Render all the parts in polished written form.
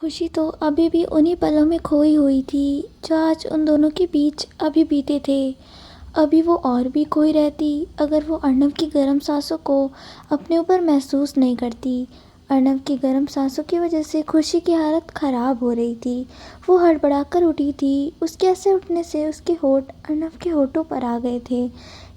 खुशी तो अभी भी उन्हीं पलों में खोई हुई थी जो आज उन दोनों के बीच अभी बीते थे। अभी वो और भी खोई रहती अगर वो अर्नव की गर्म सांसों को अपने ऊपर महसूस नहीं करती। अर्नव की गर्म सांसों की वजह से खुशी की हालत ख़राब हो रही थी। वो हड़बड़ाकर उठी थी। उसके ऐसे उठने से उसके होंठ अर्नव के होठों पर आ गए थे।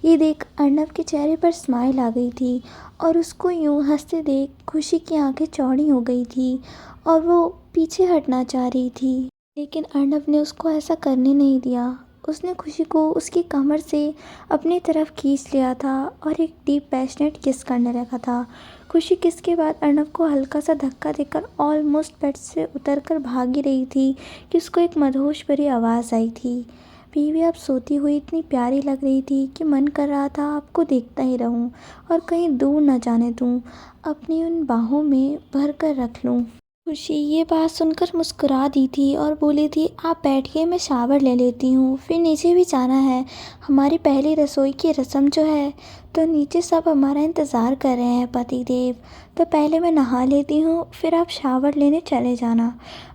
ये देख अर्नव के चेहरे पर स्माइल आ गई थी और उसको यूं हंसते देख खुशी की आंखें चौड़ी हो गई थी और वो पीछे हटना चाह रही थी। लेकिन अर्नव ने उसको ऐसा करने नहीं दिया। उसने खुशी को उसकी कमर से अपनी तरफ खींच लिया था और एक डीप पैशनेट किस करने लगा था। खुशी किस के बाद अर्नव को हल्का सा धक्का देकर ऑलमोस्ट बेड से उतरकर भाग ही रही थी कि उसको एक मदहोश भरी आवाज़ आई थी। बीवी अब सोती हुई इतनी प्यारी लग रही थी कि मन कर रहा था आपको देखता ही रहूं और कहीं दूर न जाने दूं, अपनी उन बाहों में भर कर रख लूं। खुशी ये बात सुनकर मुस्कुरा दी थी और बोली थी, आप बैठिए, मैं शावर ले लेती हूँ, फिर नीचे भी जाना है। हमारी पहली रसोई की रस्म जो है, तो नीचे सब हमारा इंतज़ार कर रहे हैं पति देव। तो पहले मैं नहा लेती हूँ, फिर आप शावर लेने चले जाना।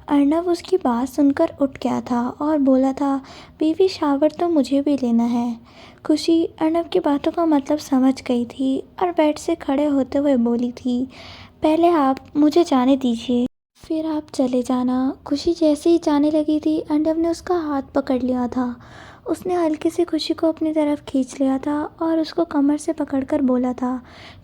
अर्नव उसकी बात सुनकर उठ गया था और बोला था, बीवी शावर तो मुझे भी लेना है। खुशी अर्नव की बातों का मतलब समझ गई थी और बेड से खड़े होते हुए बोली थी, पहले आप मुझे जाने दीजिए, फिर आप चले जाना। खुशी जैसे ही जाने लगी थी अर्नव ने उसका हाथ पकड़ लिया था। उसने हल्के से खुशी को अपनी तरफ खींच लिया था और उसको कमर से पकड़कर बोला था,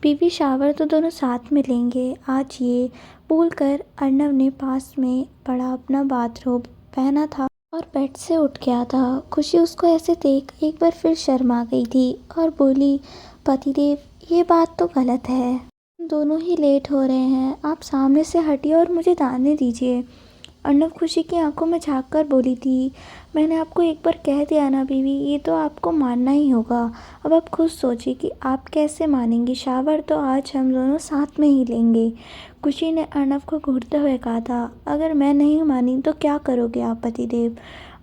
बीवी शावर तो दोनों साथ में लेंगे आज। ये बोलकर अर्नव ने पास में पड़ा अपना बाथरोब पहना था और बेड से उठ गया था। खुशी उसको ऐसे देख एक बार फिर शर्मा गई थी और बोली, पतिदेव ये बात तो गलत है, दोनों ही लेट हो रहे हैं, आप सामने से हटिए और मुझे जाने दीजिए। अर्नव खुशी की आंखों में झांक कर बोली थी, मैंने आपको एक बार कह दिया ना बीवी, ये तो आपको मानना ही होगा। अब आप खुद सोचिए कि आप कैसे मानेंगी, शावर तो आज हम दोनों साथ में ही लेंगे। खुशी ने अर्नव को घूरते हुए कहा था, अगर मैं नहीं मानी तो क्या करोगे आप पतिदेव।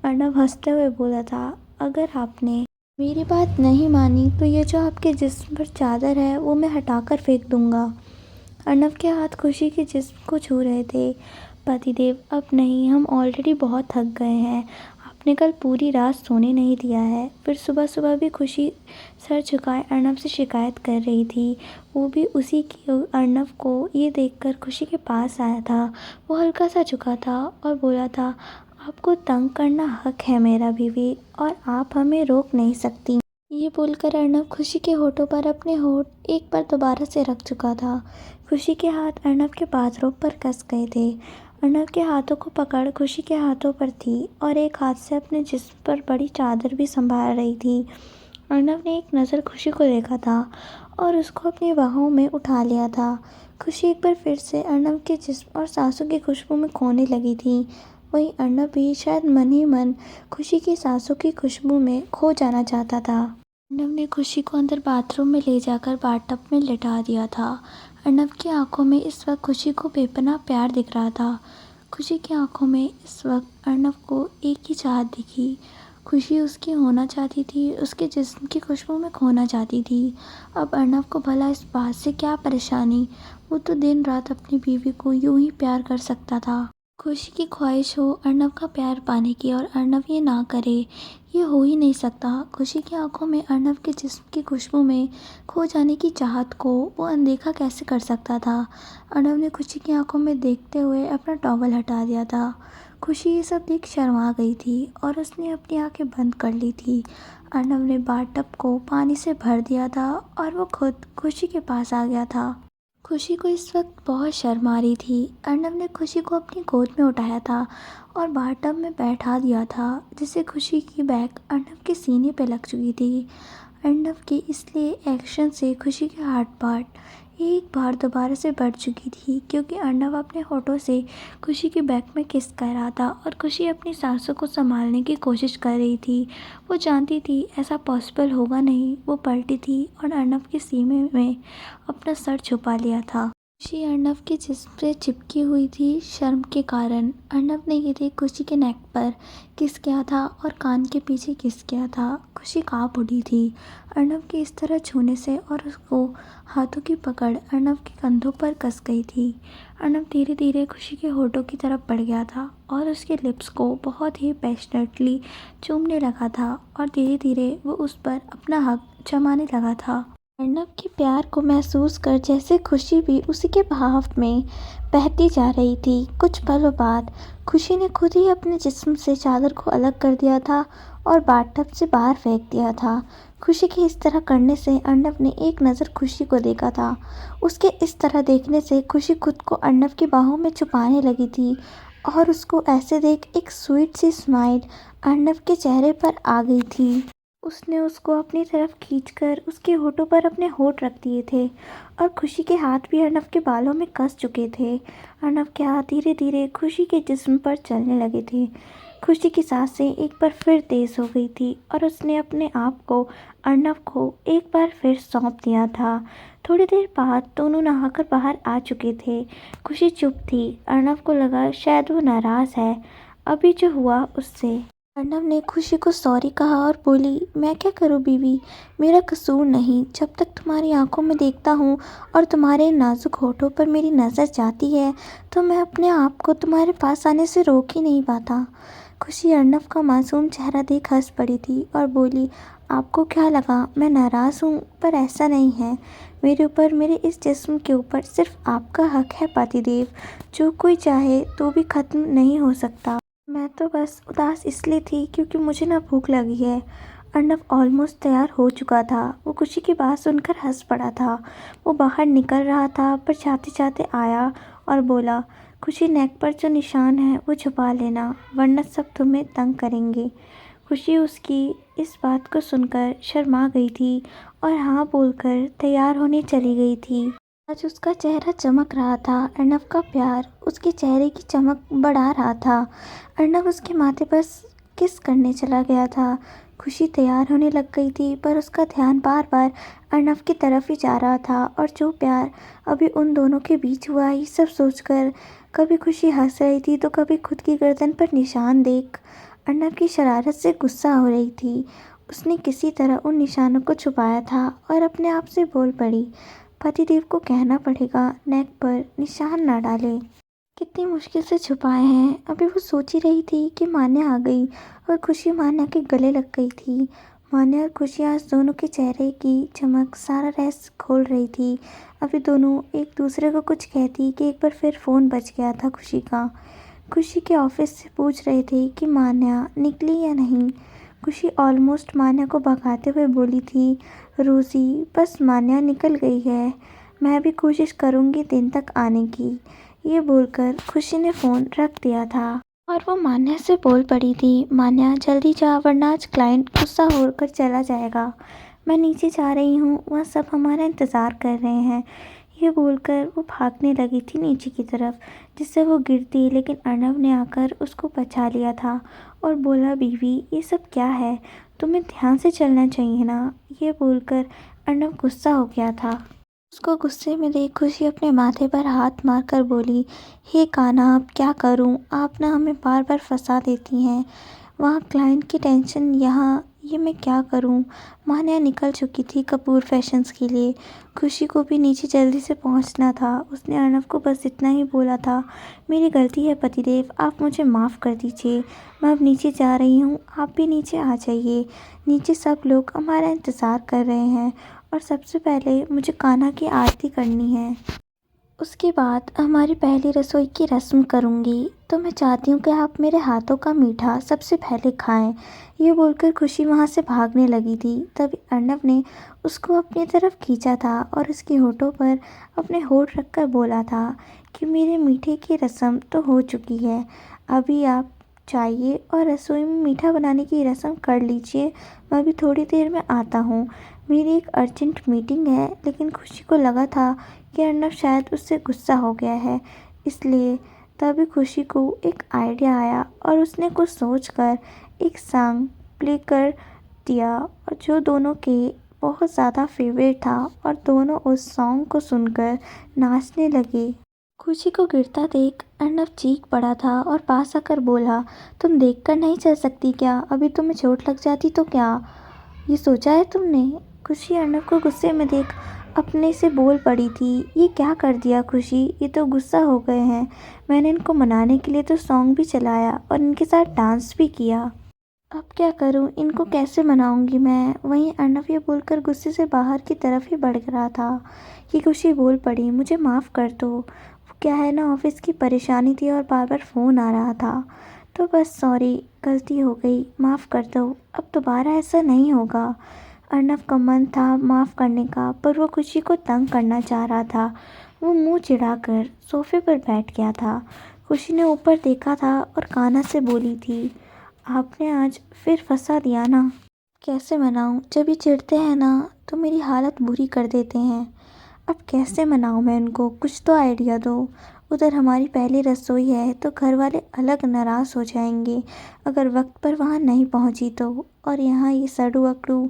अर्नव हंसते हुए बोला था, अगर आपने मेरी बात नहीं मानी तो ये जो आपके जिस्म पर चादर है वो मैं हटाकर फेंक दूंगा। अर्नव के हाथ खुशी के जिस्म को छू रहे थे। पतिदेव अब नहीं, हम ऑलरेडी बहुत थक गए हैं, आपने कल पूरी रात सोने नहीं दिया है। फिर सुबह सुबह भी खुशी सर झुकाए अर्नव से शिकायत कर रही थी। वो भी उसी की अर्नव को ये देखकर खुशी के पास आया था। वो हल्का सा झुका था और बोला था, आपको तंग करना हक है मेरा बीवी और आप हमें रोक नहीं सकती। ये बोलकर अर्नव खुशी के होठों पर अपने होठ एक बार दोबारा से रख चुका था। खुशी के हाथ अर्नव के बाथरोब पर कस गए थे। अर्नव के हाथों को पकड़ खुशी के हाथों पर थी और एक हाथ से अपने जिस्म पर बड़ी चादर भी संभाल रही थी। अर्नव ने एक नज़र खुशी को देखा था और उसको अपनी बाहों में उठा लिया था। खुशी एक बार फिर से अर्नव के जिस्म और सांसों की खुशबू में खोने लगी थी। वहीं अर्नव भी शायद मन ही मन खुशी की सांसों की खुशबू में खो जाना चाहता था। अर्नव ने खुशी को अंदर बाथरूम में ले जाकर बाथटब में लिटा दिया था। अर्नव की आंखों में इस वक्त खुशी को बेपनाह प्यार दिख रहा था। खुशी की आंखों में इस वक्त अर्नव को एक ही चाहत दिखी। खुशी उसकी होना चाहती थी, उसके जिस्म की खुशबू में खोना चाहती थी। अब अर्नव को भला इस बात से क्या परेशानी, वो तो दिन रात अपनी बीवी को यूं ही प्यार कर सकता था। खुशी की ख्वाहिश हो अर्नव का प्यार पाने की और अर्नव ये ना करे, ये हो ही नहीं सकता। खुशी की आंखों में अर्नव के जिस्म की खुशबू में खो जाने की चाहत को वो अनदेखा कैसे कर सकता था। अर्नव ने खुशी की आंखों में देखते हुए अपना टॉवल हटा दिया था। खुशी ये सब देख शर्मा गई थी और उसने अपनी आंखें बंद कर ली थी। अर्नव ने बाथटब को पानी से भर दिया था और वो खुद खुशी के पास आ गया था। खुशी को इस वक्त बहुत शर्म आ रही थी। अर्नव ने खुशी को अपनी गोद में उठाया था और बाथटब में बैठा दिया था, जिससे खुशी की बैक अर्नव के सीने पे लग चुकी थी। अर्नव के इसलिए एक्शन से खुशी के हार्ट बीट एक बार दोबारा से बढ़ चुकी थी, क्योंकि अर्नव अपने होठों से खुशी की बैक में किस कर रहा था और खुशी अपनी सांसों को संभालने की कोशिश कर रही थी। वो जानती थी ऐसा पॉसिबल होगा नहीं। वो पलटी थी और अर्नव के सीने में अपना सर छुपा लिया था। खुशी अर्नव के जिस्म से चिपकी हुई थी शर्म के कारण। अर्नव ने ये देख खुशी के नेक पर किस किया था और कान के पीछे किस किया था। खुशी काँप उठी थी अर्नव के इस तरह छूने से और उसको हाथों की पकड़ अर्नव के कंधों पर कस गई थी। अर्नव धीरे धीरे खुशी के होठों की तरफ बढ़ गया था और उसके लिप्स को बहुत ही पैशनेटली चूमने लगा था और धीरे धीरे वो उस पर अपना हक जमाने लगा था। अर्नव के प्यार को महसूस कर जैसे खुशी भी उसी के भाव में बहती जा रही थी। कुछ पलों बाद खुशी ने खुद ही अपने जिस्म से चादर को अलग कर दिया था और बाथटब से बाहर फेंक दिया था। खुशी के इस तरह करने से अर्नव ने एक नज़र खुशी को देखा था। उसके इस तरह देखने से खुशी खुद को अर्नव की बाहों में छुपाने लगी थी और उसको ऐसे देख एक स्वीट सी स्माइल अर्नव के चेहरे पर आ गई थी। उसने उसको अपनी तरफ खींचकर उसके होठों पर अपने होठ रख दिए थे और खुशी के हाथ भी अर्नव के बालों में कस चुके थे। अर्नव के हाथ धीरे धीरे खुशी के जिस्म पर चलने लगे थे। खुशी की सांसें एक बार फिर तेज हो गई थी और उसने अपने आप को अर्नव को एक बार फिर सौंप दिया था। थोड़ी देर बाद दोनों नहाकर बाहर आ चुके थे। खुशी चुप थी। अर्नव को लगा शायद वो नाराज़ है अभी जो हुआ उससे। अर्नव ने खुशी को सॉरी कहा और बोली, मैं क्या करूं बीवी, मेरा कसूर नहीं। जब तक तुम्हारी आंखों में देखता हूं और तुम्हारे नाजुक होठों पर मेरी नज़र जाती है तो मैं अपने आप को तुम्हारे पास आने से रोक ही नहीं पाता। खुशी अर्नव का मासूम चेहरा देख हंस पड़ी थी और बोली, आपको क्या लगा मैं नाराज़ हूँ? पर ऐसा नहीं है। मेरे ऊपर, मेरे इस जिस्म के ऊपर सिर्फ आपका हक है पतिदेव। जो कोई चाहे तो भी ख़त्म नहीं हो सकता। मैं तो बस उदास इसलिए थी क्योंकि मुझे ना भूख लगी है। अर्नव ऑलमोस्ट तैयार हो चुका था। वो खुशी की बात सुनकर हंस पड़ा था। वो बाहर निकल रहा था पर जाते जाते आया और बोला, खुशी नेक पर जो निशान है वो छुपा लेना वरना सब तुम्हें तंग करेंगे। खुशी उसकी इस बात को सुनकर शर्मा गई थी और हाँ बोलकर तैयार होने चली गई थी। आज उसका चेहरा चमक रहा था। अर्नव का प्यार उसके चेहरे की चमक बढ़ा रहा था। अर्नव उसके माथे पर किस करने चला गया था। खुशी तैयार होने लग गई थी पर उसका ध्यान बार बार अर्नव की तरफ ही जा रहा था और जो प्यार अभी उन दोनों के बीच हुआ ये सब सोचकर कभी खुशी हंस रही थी तो कभी खुद की गर्दन पर निशान देख अर्नव की शरारत से गुस्सा हो रही थी। उसने किसी तरह उन निशानों को छुपाया था और अपने आप से बोल पड़ी, पतिदेव को कहना पड़ेगा नेक पर निशान ना डाले। कितनी मुश्किल से छुपाए हैं। अभी वो सोच ही रही थी कि मान्या आ गई और खुशी मान्या के गले लग गई थी। मान्या और खुशी आज दोनों के चेहरे की चमक सारा रहस्य खोल रही थी। अभी दोनों एक दूसरे को कुछ कहती कि एक बार फिर फ़ोन बज गया था खुशी का। खुशी के ऑफिस से पूछ रहे थे कि मान्या निकली या नहीं। खुशी ऑलमोस्ट मान्या को भगाते हुए बोली थी, रोज़ी बस मान्या निकल गई है, मैं भी कोशिश करूँगी दिन तक आने की। ये बोलकर खुशी ने फ़ोन रख दिया था और वो मान्या से बोल पड़ी थी, मान्या जल्दी जा वरना आज क्लाइंट गुस्सा होकर चला जाएगा। मैं नीचे जा रही हूँ, वहाँ सब हमारा इंतज़ार कर रहे हैं। ये बोलकर वो भागने लगी थी नीचे की तरफ जिससे वो गिरती, लेकिन अर्नव ने आकर उसको बचा लिया था और बोला, बीवी ये सब क्या है, तुम्हें ध्यान से चलना चाहिए ना। ये बोलकर अर्नव गुस्सा हो गया था। उसको गुस्से में देख खुशी अपने माथे पर हाथ मारकर बोली, हे कान्हा अब क्या करूं, आप ना हमें बार बार फंसा देती हैं। वहाँ क्लाइंट की टेंशन, यहाँ ये मैं क्या करूं। मान्या निकल चुकी थी कपूर फैशंस के लिए। खुशी को भी नीचे जल्दी से पहुंचना था। उसने अर्नव को बस इतना ही बोला था, मेरी गलती है पतिदेव, आप मुझे माफ़ कर दीजिए। मैं अब नीचे जा रही हूँ, आप भी नीचे आ जाइए। नीचे सब लोग हमारा इंतज़ार कर रहे हैं और सबसे पहले मुझे कान्हा की आरती करनी है। उसके बाद हमारी पहली रसोई की रस्म करूँगी, तो मैं चाहती हूँ कि आप मेरे हाथों का मीठा सबसे पहले खाएं। ये बोलकर खुशी वहाँ से भागने लगी थी। तभी अर्नव ने उसको अपनी तरफ खींचा था और उसके होठों पर अपने होठ रखकर बोला था कि मेरे मीठे की रस्म तो हो चुकी है, अभी आप जाइए और रसोई में मीठा बनाने की रस्म कर लीजिए। मैं अभी थोड़ी देर में आता हूँ, मेरी एक अर्जेंट मीटिंग है। लेकिन खुशी को लगा था कि अर्नव शायद उससे गुस्सा हो गया है, इसलिए तभी खुशी को एक आइडिया आया और उसने कुछ सोचकर एक सॉन्ग प्ले कर दिया और जो दोनों के बहुत ज़्यादा फेवरेट था और दोनों उस सॉन्ग को सुनकर नाचने लगे। खुशी को गिरता देख अर्नव चीख पड़ा था और पास आकर बोला, तुम देखकर नहीं चल सकती क्या? अभी तुम्हें चोट लग जाती तो क्या? ये सोचा है तुमने? खुशी अर्नव को गुस्से में देख अपने से बोल पड़ी थी, ये क्या कर दिया खुशी, ये तो गुस्सा हो गए हैं। मैंने इनको मनाने के लिए तो सॉन्ग भी चलाया और इनके साथ डांस भी किया। अब क्या करूं, इनको कैसे मनाऊंगी मैं? वहीं अर्नव ये बोलकर गुस्से से बाहर की तरफ ही बढ़ रहा था कि खुशी बोल पड़ी, मुझे माफ़ कर दो। वो क्या है ना, ऑफिस की परेशानी थी और बार बार फ़ोन आ रहा था, तो बस सॉरी, गलती हो गई, माफ़ कर दो, अब दोबारा ऐसा नहीं होगा। अर्नव का मन था माफ़ करने का, पर वो खुशी को तंग करना चाह रहा था। वो मुंह चिढ़ाकर सोफे पर बैठ गया था। खुशी ने ऊपर देखा था और कान्हा से बोली थी, आपने आज फिर फंसा दिया ना। कैसे मनाऊं? जब ये चिढ़ते हैं ना तो मेरी हालत बुरी कर देते हैं। अब कैसे मनाऊं मैं इनको? कुछ तो आइडिया दो। उधर हमारी पहली रसोई है तो घर वाले अलग नाराज़ हो जाएंगे अगर वक्त पर वहाँ नहीं पहुँची तो, और यहाँ ये सड़ू अकड़ू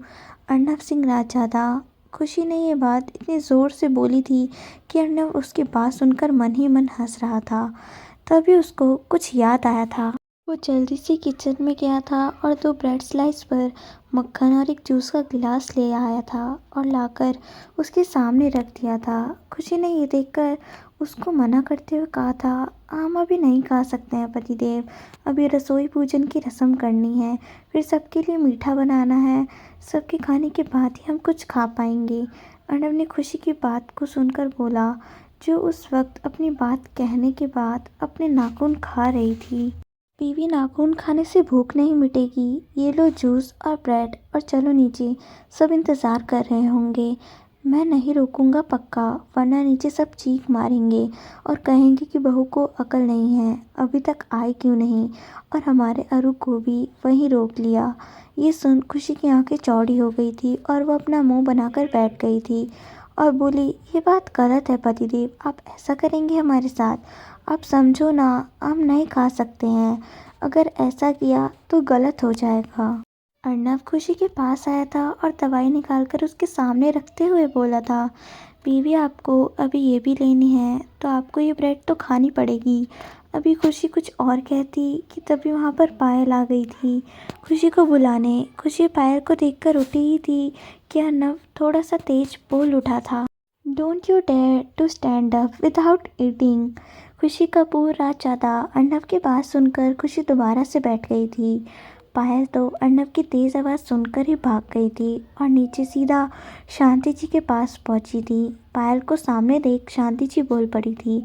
अर्नव सिंह राजजादा। खुशी ने ये बात इतनी ज़ोर से बोली थी कि अर्नव उसकी बात सुनकर मन ही मन हंस रहा था। तभी उसको कुछ याद आया था। वो जल्दी से किचन में गया था और 2 ब्रेड स्लाइस पर मक्खन और एक जूस का गिलास ले आया था और लाकर उसके सामने रख दिया था। खुशी ने ये देखकर उसको मना करते हुए कहा था, हम अभी नहीं खा सकते हैं पतिदेव, अभी रसोई पूजन की रस्म करनी है, फिर सबके लिए मीठा बनाना है, सबके खाने के बाद ही हम कुछ खा पाएंगे। अर्नव ने खुशी की बात को सुनकर बोला, जो उस वक्त अपनी बात कहने के बाद अपने नाखून खा रही थी। बीवी, नाखून खाने से भूख नहीं मिटेगी, ये लो जूस और ब्रेड और चलो नीचे, सब इंतज़ार कर रहे होंगे। मैं नहीं रोकूंगा पक्का, वरना नीचे सब चीख मारेंगे और कहेंगे कि बहू को अकल नहीं है, अभी तक आई क्यों नहीं, और हमारे अरु को भी वहीं रोक लिया। ये सुन खुशी की आंखें चौड़ी हो गई थी और वो अपना मुंह बनाकर बैठ गई थी और बोली, ये बात गलत है पतिदेव, आप ऐसा करेंगे हमारे साथ? आप समझो ना, हम नहीं खा सकते हैं, अगर ऐसा किया तो गलत हो जाएगा। अर्नव खुशी के पास आया था और दवाई निकालकर उसके सामने रखते हुए बोला था, बीवी आपको अभी ये भी लेनी है तो आपको ये ब्रेड तो खानी पड़ेगी। अभी खुशी कुछ और कहती कि तभी वहाँ पर पायल आ गई थी खुशी को बुलाने। खुशी पायल को देखकर उठी ही थी कि अर्नव थोड़ा सा तेज बोल उठा था, don't you dare to stand up without eating. खुशी का पूरा चाहता अर्नव की बात सुनकर खुशी दोबारा से बैठ गई थी। पायल तो अर्नव की तेज़ आवाज़ सुनकर ही भाग गई थी और नीचे सीधा शांति जी के पास पहुंची थी। पायल को सामने देख शांति जी बोल पड़ी थी,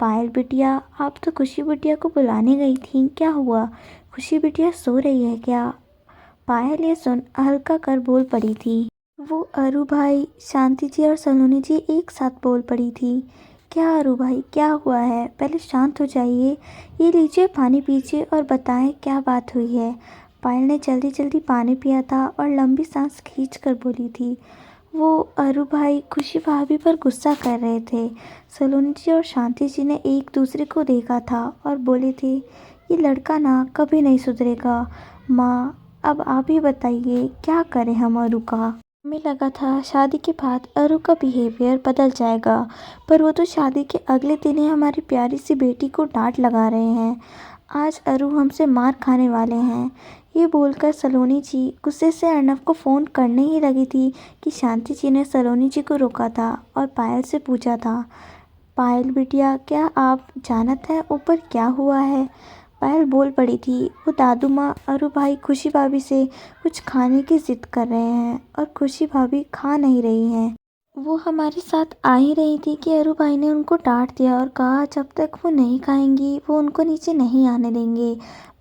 पायल बिटिया, आप तो खुशी बिटिया को बुलाने गई थी, क्या हुआ? खुशी बिटिया सो रही है क्या? पायल ये सुन हल्का कर बोल पड़ी थी। वो अरु भाई, शांति जी और सलोनी जी एक साथ बोल पड़ी थी, क्या अरु भाई, क्या हुआ है? पहले शांत हो जाइए, ये लीजिए पानी पीजिए और बताएं क्या बात हुई है। पायल ने जल्दी जल्दी पानी पिया था और लंबी सांस खींचकर बोली थी, वो अरु भाई खुशी भाभी पर गुस्सा कर रहे थे। सलोनी जी और शांति जी ने एक दूसरे को देखा था और बोले थे, ये लड़का ना कभी नहीं सुधरेगा। माँ, अब आप ही बताइए क्या करें हम अरु का? हमें लगा था शादी के बाद अरु का बिहेवियर बदल जाएगा, पर वो तो शादी के अगले दिन ही हमारी प्यारी सी बेटी को डांट लगा रहे हैं। आज अरु हमसे मार खाने वाले हैं। ये बोलकर सलोनी जी गुस्से से अर्नव को फ़ोन करने ही लगी थी कि शांति जी ने सलोनी जी को रोका था और पायल से पूछा था, पायल बिटिया, क्या आप जानत हैं ऊपर क्या हुआ है? पायल बोल पड़ी थी, वो दादू माँ अरु भाई खुशी भाभी से कुछ खाने की ज़िद कर रहे हैं और खुशी भाभी खा नहीं रही हैं। वो हमारे साथ आ ही रही थी कि अरु भाई ने उनको डांट दिया और कहा जब तक वो नहीं खाएंगी वो उनको नीचे नहीं आने देंगे।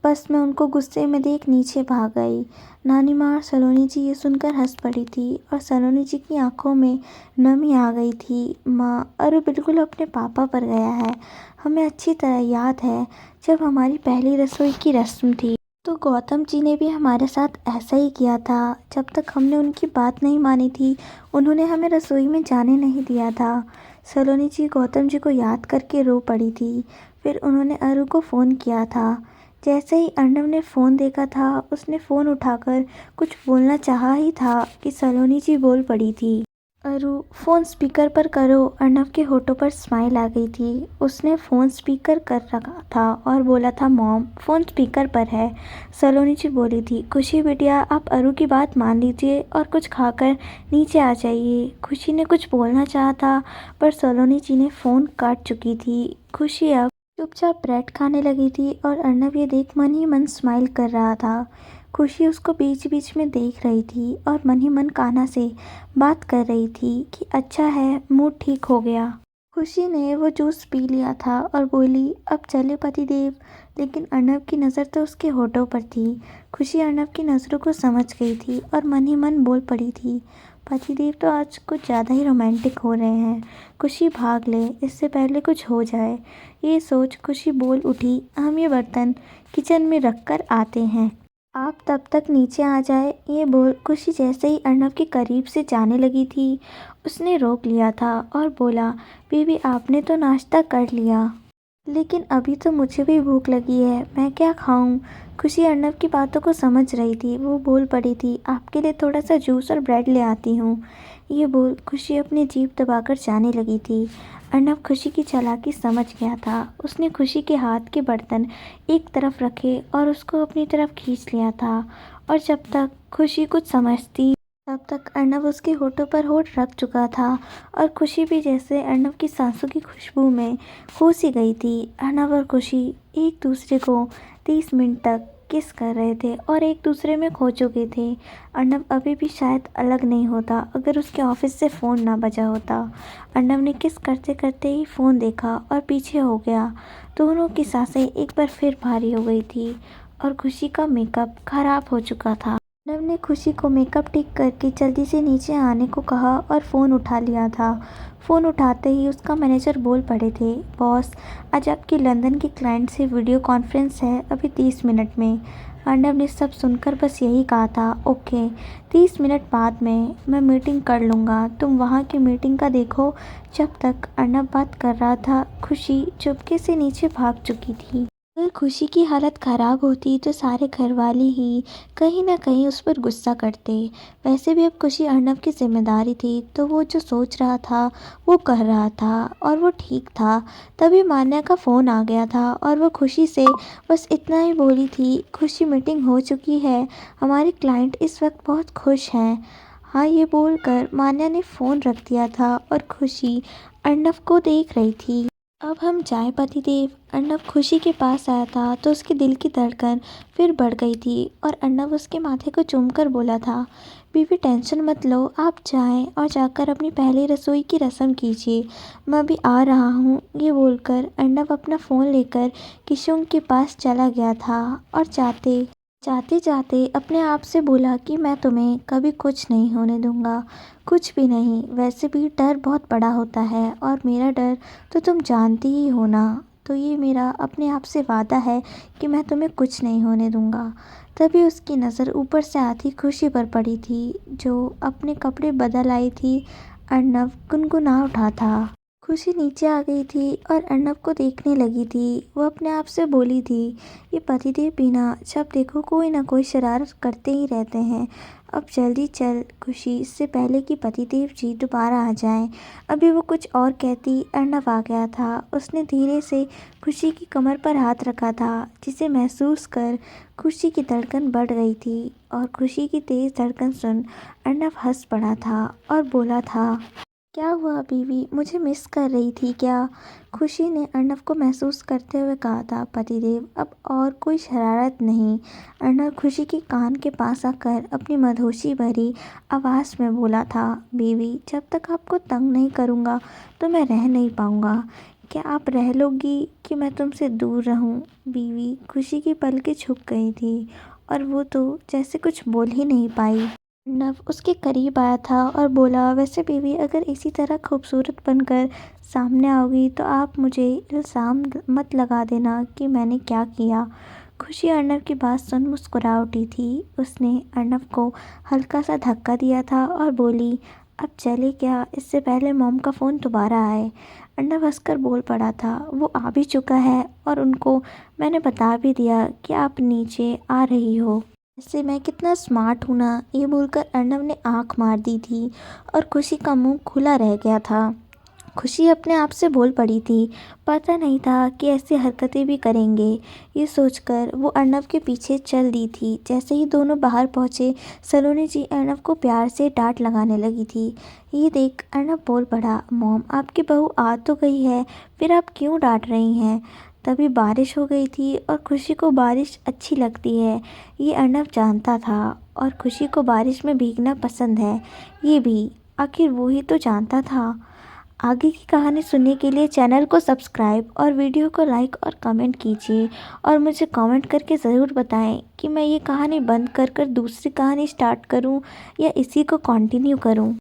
बस मैं उनको गुस्से में देख नीचे भाग गई। नानी माँ और सलोनी जी ये सुनकर हंस पड़ी थी और सलोनी जी की आंखों में नमी आ गई थी। माँ, अरु बिल्कुल अपने पापा पर गया है। हमें अच्छी तरह याद है जब हमारी पहली रसोई की रस्म थी तो गौतम जी ने भी हमारे साथ ऐसा ही किया था। जब तक हमने उनकी बात नहीं मानी थी उन्होंने हमें रसोई में जाने नहीं दिया था। सलोनी जी गौतम जी को याद करके रो पड़ी थी। फिर उन्होंने अरु को फ़ोन किया था जैसे ही अर्नव ने फ़ोन देखा था, उसने फ़ोन उठाकर कुछ बोलना चाहा ही था कि सलोनी जी बोल पड़ी थी। अरु, फ़ोन स्पीकर पर करो। अर्नव के होठों पर स्माइल आ गई थी। उसने फ़ोन स्पीकर कर रखा था और बोला था, मॉम फ़ोन स्पीकर पर है। सलोनी जी बोली थी, खुशी बिटिया आप अरु की बात मान लीजिए और कुछ खाकर नीचे आ जाइए। खुशी ने कुछ बोलना चाहा था पर सलोनी जी ने फ़ोन काट चुकी थी। खुशी अब चुपचाप ब्रेड खाने लगी थी और अर्नव ये देख मन ही मन स्माइल कर रहा था। खुशी उसको बीच बीच में देख रही थी और मन ही मन कान्हा से बात कर रही थी कि अच्छा है, मूड ठीक हो गया। खुशी ने वो जूस पी लिया था और बोली, अब चले पतिदेव। लेकिन अर्नव की नज़र तो उसके होठों पर थी। खुशी अर्नव की नज़रों को समझ गई थी और मन ही मन बोल पड़ी थी, पतिदेव तो आज कुछ ज़्यादा ही रोमांटिक हो रहे हैं। खुशी भाग ले, इससे पहले कुछ हो जाए। ये सोच खुशी बोल उठी, हम ये बर्तन किचन में रख कर आते हैं, आप तब तक नीचे आ जाए। ये बोल खुशी जैसे ही अर्नव के करीब से जाने लगी थी, उसने रोक लिया था और बोला, बीवी आपने तो नाश्ता कर लिया, लेकिन अभी तो मुझे भी भूख लगी है, मैं क्या खाऊं? खुशी अर्नव की बातों को समझ रही थी। वो बोल पड़ी थी, आपके लिए थोड़ा सा जूस और ब्रेड ले आती हूँ। ये बोल खुशी अपनी जीभ दबाकर जाने लगी थी। अर्नव खुशी की चालाकी समझ गया था। उसने खुशी के हाथ के बर्तन एक तरफ रखे और उसको अपनी तरफ खींच लिया था और जब तक खुशी कुछ समझती तब तक अर्नव उसके होठों पर होठ रख चुका था और खुशी भी जैसे अर्नव की सांसों की खुशबू में खो सी गई थी। अर्नव और खुशी एक दूसरे को 30 मिनट तक किस कर रहे थे और एक दूसरे में खो चुके थे। अर्नव अभी भी शायद अलग नहीं होता अगर उसके ऑफिस से फ़ोन ना बजा होता। अर्नव ने किस करते करते ही फ़ोन देखा और पीछे हो गया। दोनों की सांसें एक बार फिर भारी हो गई थी और खुशी का मेकअप खराब हो चुका था। अर्नव ने खुशी को मेकअप ठीक करके जल्दी से नीचे आने को कहा और फ़ोन उठा लिया था। फ़ोन उठाते ही उसका मैनेजर बोल पड़े थे, बॉस आज आपकी लंदन की क्लाइंट से वीडियो कॉन्फ्रेंस है, अभी 30 मिनट में। अर्नव ने सब सुनकर बस यही कहा था, ओके 30 मिनट बाद में मैं मीटिंग कर लूँगा, तुम वहाँ की मीटिंग का देखो। जब तक अर्नव बात कर रहा था, खुशी चुपके से नीचे भाग चुकी थी। अगर खुशी की हालत ख़राब होती तो सारे घरवाले ही कहीं ना कहीं उस पर गुस्सा करते। वैसे भी अब खुशी अर्नव की जिम्मेदारी थी तो वो जो सोच रहा था वो कर रहा था और वो ठीक था। तभी मान्या का फ़ोन आ गया था और वो खुशी से बस इतना ही बोली थी, खुशी मीटिंग हो चुकी है, हमारी क्लाइंट इस वक्त बहुत खुश हैं। हाँ, ये बोलकर मान्या ने फ़ोन रख दिया था और खुशी अर्नव को देख रही थी। अब हम जाएं पतिदेव। अर्नव खुशी के पास आया था तो उसके दिल की धड़कन फिर बढ़ गई थी और अर्नव उसके माथे को चूमकर बोला था, बीवी टेंशन मत लो, आप जाएं और जाकर अपनी पहली रसोई की रस्म कीजिए, मैं भी आ रहा हूँ। ये बोलकर अर्नव अपना फ़ोन लेकर किशोंग के पास चला गया था और जाते जाते अपने आप से बोला कि मैं तुम्हें कभी कुछ नहीं होने दूंगा, कुछ भी नहीं। वैसे भी डर बहुत बड़ा होता है और मेरा डर तो तुम जानती ही हो ना, तो ये मेरा अपने आप से वादा है कि मैं तुम्हें कुछ नहीं होने दूंगा। तभी उसकी नज़र ऊपर से आती खुशी पर पड़ी थी जो अपने कपड़े बदल आई थी। अर्नव गुनगुना उठा था। खुशी नीचे आ गई थी और अर्नव को देखने लगी थी। वो अपने आप से बोली थी, ये पतिदेव बिना जब देखो कोई ना कोई शरारत करते ही रहते हैं। अब जल्दी चल खुशी, इससे पहले कि पतिदेव जी दोबारा आ जाएं। अभी वो कुछ और कहती, अर्नव आ गया था। उसने धीरे से खुशी की कमर पर हाथ रखा था, जिसे महसूस कर खुशी की धड़कन बढ़ गई थी और खुशी की तेज़ धड़कन सुन अर्नव हंस पड़ा था और बोला था, क्या हुआ बीवी, मुझे मिस कर रही थी क्या? खुशी ने अर्नव को महसूस करते हुए कहा था, पतिदेव अब और कोई शरारत नहीं। अर्नव खुशी के कान के पास आकर अपनी मधोशी भरी आवाज़ में बोला था, बीवी जब तक आपको तंग नहीं करूँगा तो मैं रह नहीं पाऊँगा। क्या आप रह लोगी कि मैं तुमसे दूर रहूं? बीवी खुशी की पलकें झुक गई थी और वो तो जैसे कुछ बोल ही नहीं पाई। नव उसके करीब आया था और बोला, वैसे बीवी अगर इसी तरह खूबसूरत बनकर सामने आओगी तो आप मुझे इल्ज़ाम मत लगा देना कि मैंने क्या किया। खुशी अर्नव की बात सुन मुस्कुरा उठी थी। उसने अर्नव को हल्का सा धक्का दिया था और बोली, अब चले क्या, इससे पहले मॉम का फ़ोन दोबारा आए। अर्नब हंसकर बोल पड़ा था, वो आ भी चुका है और उनको मैंने बता भी दिया कि आप नीचे आ रही हो। ऐसे मैं कितना स्मार्ट हूँ ना। ये बोलकर अर्नब ने आंख मार दी थी और खुशी का मुंह खुला रह गया था। खुशी अपने आप से बोल पड़ी थी, पता नहीं था कि ऐसी हरकतें भी करेंगे। ये सोचकर वो अर्नब के पीछे चल दी थी। जैसे ही दोनों बाहर पहुंचे, सलोनी जी अर्नब को प्यार से डांट लगाने लगी थी। ये देख अर्नब बोल पड़ा, मॉम आपकी बहू आ तो गई है, फिर आप क्यों डांट रही हैं? तभी बारिश हो गई थी और खुशी को बारिश अच्छी लगती है, ये अर्नब जानता था। और खुशी को बारिश में भीगना पसंद है, ये भी आखिर वो ही तो जानता था। आगे की कहानी सुनने के लिए चैनल को सब्सक्राइब और वीडियो को लाइक और कमेंट कीजिए। और मुझे कमेंट करके ज़रूर बताएं कि मैं ये कहानी बंद कर दूसरी कहानी स्टार्ट करूं या इसी को कंटिन्यू करूं।